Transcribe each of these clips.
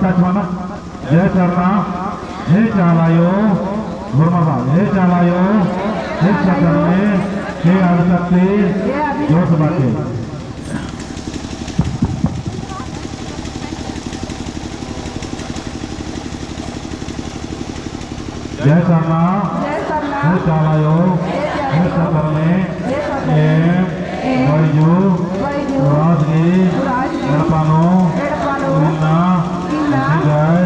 Tachmana, Jai Sarna, He Chalayo, Burmaba, He Chalayo, He Chakarne, He Adasakti, Josabati. Jai Sarna, He Chalayo, He Chakarne, He Vaiju, Rajgi, Erpano, Inna, Nigay,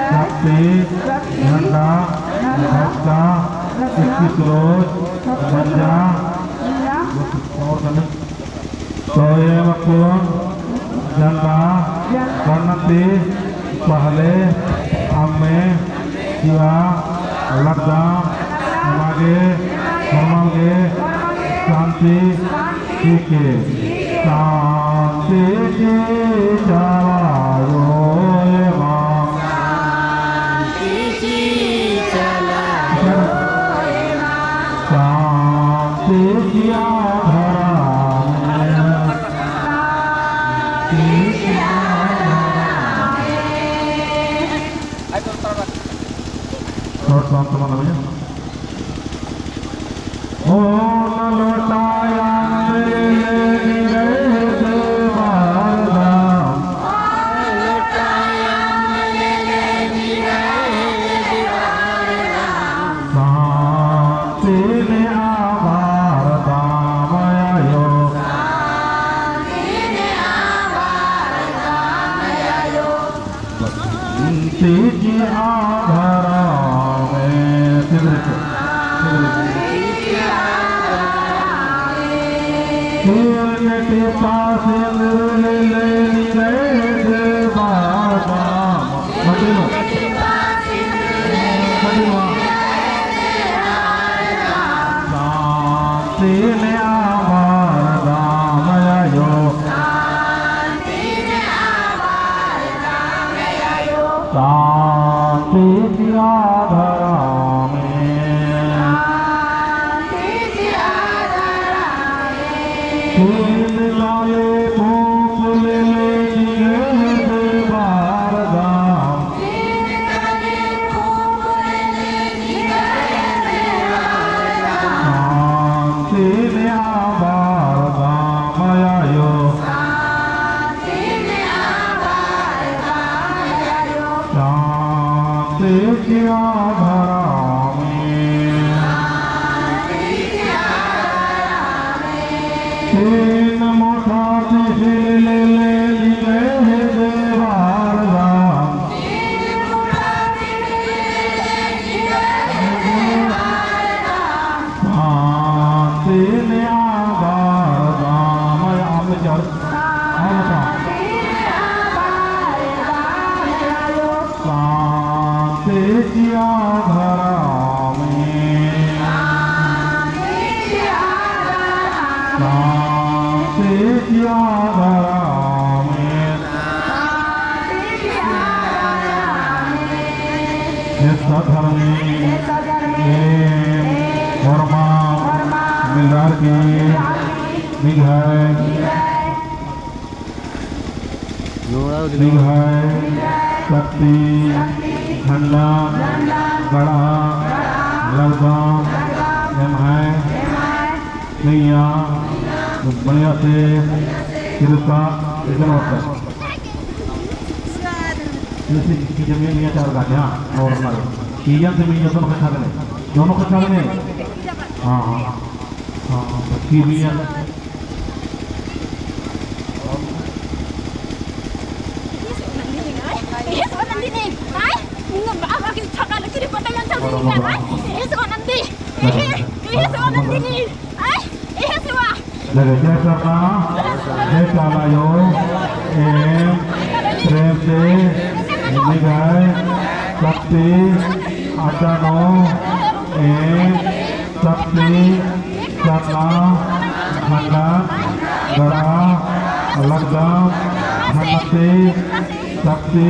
Shakti, Nanda, Bhakta, Ikkisroj, Manja, Soye Makun, Janda, Karnati, Pahle, Amme, Shiva, Lagda, Namage, Karmange, Shanti, Sike, Shanti, Chalayo, teman namanya. Oh lotaya शक्ति ठंडा बड़ा लड़का नैया बढ़िया से कृपा इतना होता है की जमीन लिया चार गाने और कीजन जमीन दोनों को छा लें हाँ हाँ हाँ की भी जय करना जय चालायो प्रेम से निगाह शक्ति आचानो शक्ति करना ठंडा बड़ा लगदा धनते शक्ति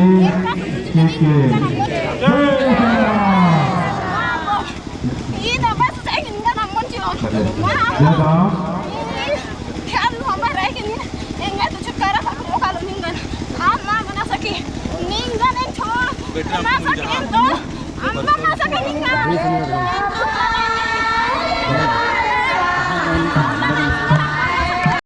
Nasa tingin ko, ang mga sa kalinga.